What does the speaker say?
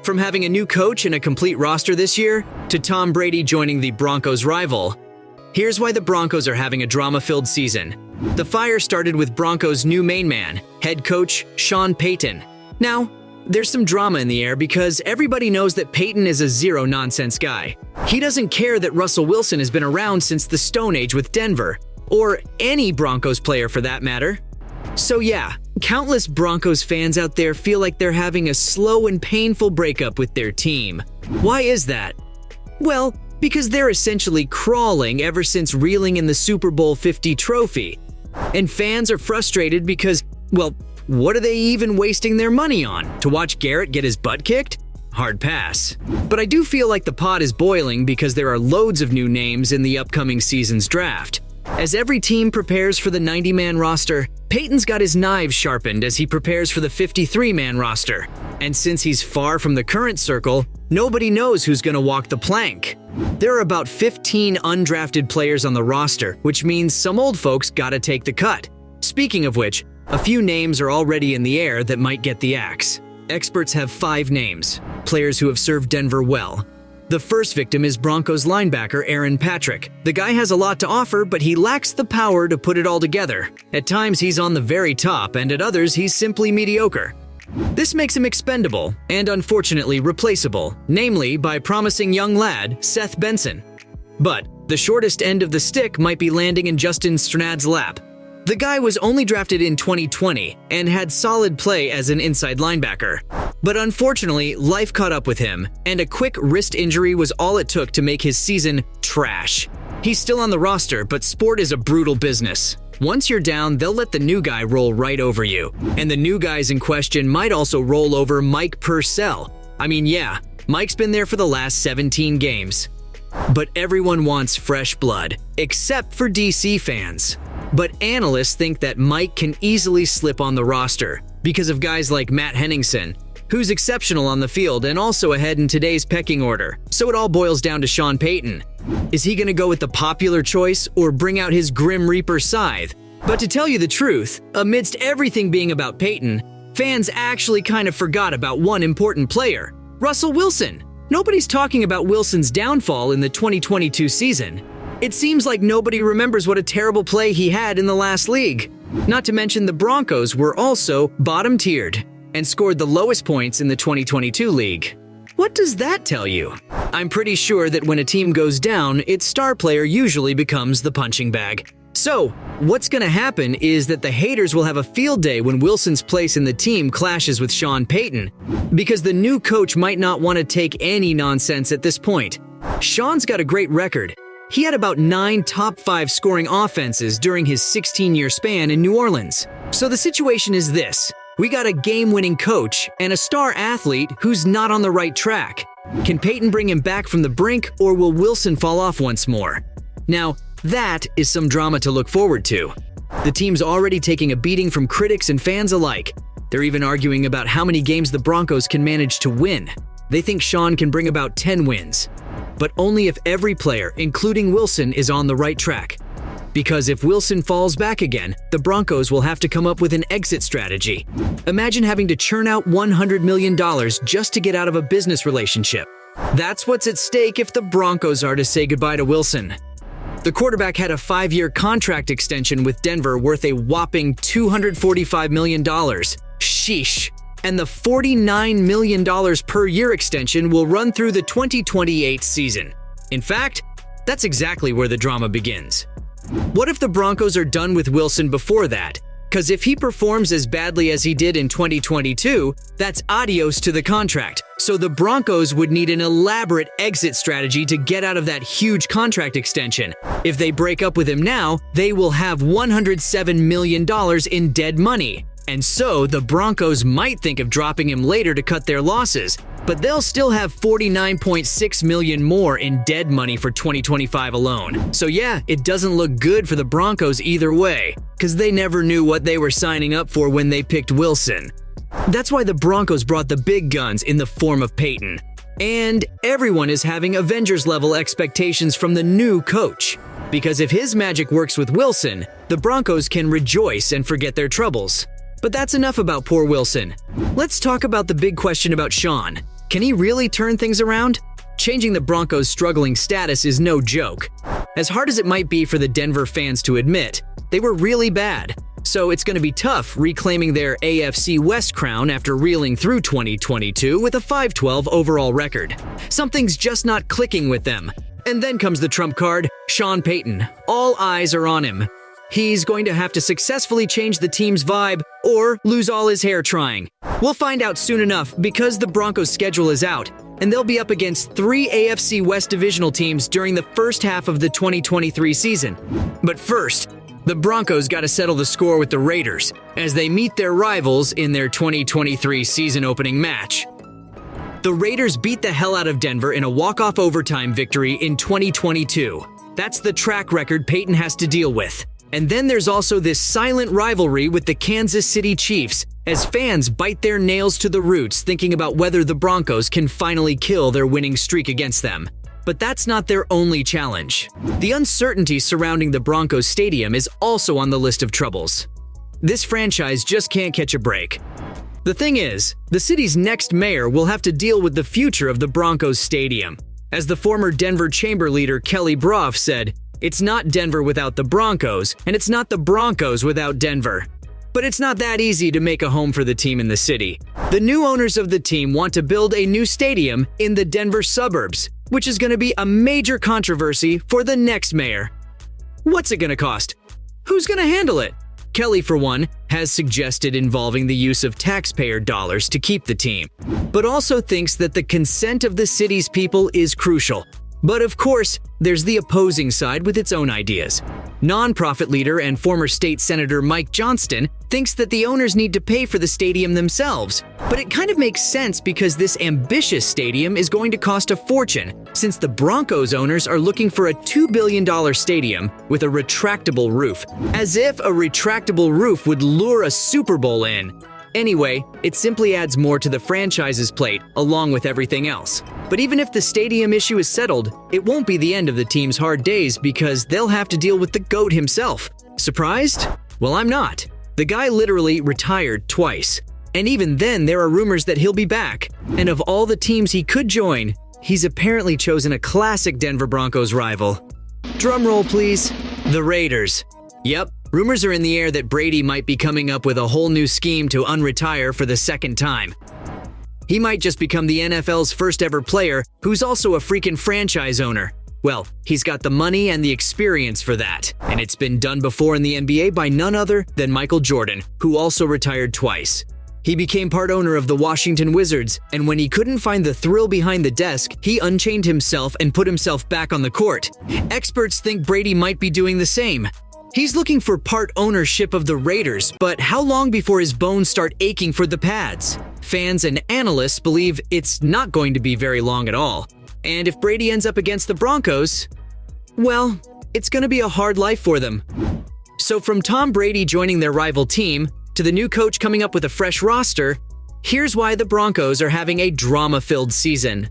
From having a new coach and a complete roster this year, to Tom Brady joining the Broncos' rival. Here's why the Broncos are having a drama-filled season. The fire started with Broncos' new main man, head coach Sean Payton. Now, there's some drama in the air because everybody knows that Payton is a zero-nonsense guy. He doesn't care that Russell Wilson has been around since the Stone Age with Denver, or any Broncos player for that matter. So yeah, countless Broncos fans out there feel like they're having a slow and painful breakup with their team. Why is that? Well, because they're essentially crawling ever since reeling in the Super Bowl 50 trophy. And fans are frustrated because, well, what are they even wasting their money on? To watch Garrett get his butt kicked? Hard pass. But I do feel like the pot is boiling because there are loads of new names in the upcoming season's draft. As every team prepares for the 90-man roster, Payton's got his knives sharpened as he prepares for the 53-man roster. And since he's far from the current circle, nobody knows who's going to walk the plank. There are about 15 undrafted players on the roster, which means some old folks gotta take the cut. Speaking of which, a few names are already in the air that might get the axe. Experts have 5 names, players who have served Denver well. The first victim is Broncos linebacker Aaron Patrick. The guy has a lot to offer, but he lacks the power to put it all together. At times he's on the very top, and at others he's simply mediocre. This makes him expendable and unfortunately replaceable, namely by promising young lad Seth Benson. But the shortest end of the stick might be landing in Justin Strnad's lap. The guy was only drafted in 2020 and had solid play as an inside linebacker. But unfortunately, life caught up with him, and a quick wrist injury was all it took to make his season trash. He's still on the roster, but sport is a brutal business. Once you're down, they'll let the new guy roll right over you. And the new guys in question might also roll over Mike Purcell. I mean, yeah, Mike's been there for the last 17 games. But everyone wants fresh blood, except for DC fans. But analysts think that Mike can easily slip on the roster because of guys like Matt Henningsen, who's exceptional on the field and also ahead in today's pecking order. So it all boils down to Sean Payton. Is he going to go with the popular choice or bring out his Grim Reaper scythe? But to tell you the truth, amidst everything being about Payton, fans actually kind of forgot about one important player, Russell Wilson. Nobody's talking about Wilson's downfall in the 2022 season. It seems like nobody remembers what a terrible play he had in the last league. Not to mention the Broncos were also bottom-tiered and scored the lowest points in the 2022 league. What does that tell you? I'm pretty sure that when a team goes down, its star player usually becomes the punching bag. So, what's going to happen is that the haters will have a field day when Wilson's place in the team clashes with Sean Payton, because the new coach might not want to take any nonsense at this point. Sean's got a great record. He had about 9 top 5 scoring offenses during his 16-year span in New Orleans. So the situation is this. We got a game-winning coach and a star athlete who's not on the right track. Can Payton bring him back from the brink, or will Wilson fall off once more? Now, that is some drama to look forward to. The team's already taking a beating from critics and fans alike. They're even arguing about how many games the Broncos can manage to win. They think Sean can bring about 10 wins. But only if every player, including Wilson, is on the right track. Because if Wilson falls back again, the Broncos will have to come up with an exit strategy. Imagine having to churn out $100 million just to get out of a business relationship. That's what's at stake if the Broncos are to say goodbye to Wilson. The quarterback had a 5-year contract extension with Denver worth a whopping $245 million. Sheesh. And the $49 million per year extension will run through the 2028 season. In fact, that's exactly where the drama begins. What if the Broncos are done with Wilson before that? Because if he performs as badly as he did in 2022, that's adios to the contract. So the Broncos would need an elaborate exit strategy to get out of that huge contract extension. If they break up with him now, they will have $107 million in dead money. And so the Broncos might think of dropping him later to cut their losses, but they'll still have $49.6 million more in dead money for 2025 alone. So yeah, it doesn't look good for the Broncos either way, because they never knew what they were signing up for when they picked Wilson. That's why the Broncos brought the big guns in the form of Payton. And everyone is having Avengers-level expectations from the new coach. Because if his magic works with Wilson, the Broncos can rejoice and forget their troubles. But that's enough about poor Wilson. Let's talk about the big question about Sean. Can he really turn things around? Changing the Broncos' struggling status is no joke. As hard as it might be for the Denver fans to admit, they were really bad. So it's going to be tough reclaiming their AFC West crown after reeling through 2022 with a 5-12 overall record. Something's just not clicking with them. And then comes the trump card, Sean Payton. All eyes are on him. He's going to have to successfully change the team's vibe or lose all his hair trying. We'll find out soon enough because the Broncos' schedule is out, and they'll be up against 3 AFC West divisional teams during the first half of the 2023 season. But first, the Broncos got to settle the score with the Raiders as they meet their rivals in their 2023 season opening match. The Raiders beat the hell out of Denver in a walk-off overtime victory in 2022. That's the track record Peyton has to deal with. And then there's also this silent rivalry with the Kansas City Chiefs, as fans bite their nails to the roots thinking about whether the Broncos can finally kill their winning streak against them. But that's not their only challenge. The uncertainty surrounding the Broncos Stadium is also on the list of troubles. This franchise just can't catch a break. The thing is, the city's next mayor will have to deal with the future of the Broncos Stadium. As the former Denver Chamber leader Kelly Broff said, "It's not Denver without the Broncos, and it's not the Broncos without Denver." But it's not that easy to make a home for the team in the city. The new owners of the team want to build a new stadium in the Denver suburbs, which is going to be a major controversy for the next mayor. What's it going to cost? Who's going to handle it? Kelly, for one, has suggested involving the use of taxpayer dollars to keep the team, but also thinks that the consent of the city's people is crucial. But of course, there's the opposing side with its own ideas. Nonprofit leader and former state senator Mike Johnston thinks that the owners need to pay for the stadium themselves. But it kind of makes sense because this ambitious stadium is going to cost a fortune, since the Broncos owners are looking for a $2 billion stadium with a retractable roof. As if a retractable roof would lure a Super Bowl in. Anyway, it simply adds more to the franchise's plate, along with everything else. But even if the stadium issue is settled, it won't be the end of the team's hard days because they'll have to deal with the GOAT himself. Surprised? Well, I'm not. The guy literally retired twice. And even then, there are rumors that he'll be back. And of all the teams he could join, he's apparently chosen a classic Denver Broncos rival. Drum roll, please. The Raiders. Yep. Rumors are in the air that Brady might be coming up with a whole new scheme to unretire for the second time. He might just become the NFL's first ever player who's also a freaking franchise owner. Well, he's got the money and the experience for that. And it's been done before in the NBA by none other than Michael Jordan, who also retired twice. He became part owner of the Washington Wizards, and when he couldn't find the thrill behind the desk, he unchained himself and put himself back on the court. Experts think Brady might be doing the same. He's looking for part ownership of the Raiders, but how long before his bones start aching for the pads? Fans and analysts believe it's not going to be very long at all. And if Brady ends up against the Broncos, well, it's going to be a hard life for them. So from Tom Brady joining their rival team, to the new coach coming up with a fresh roster, here's why the Broncos are having a drama-filled season.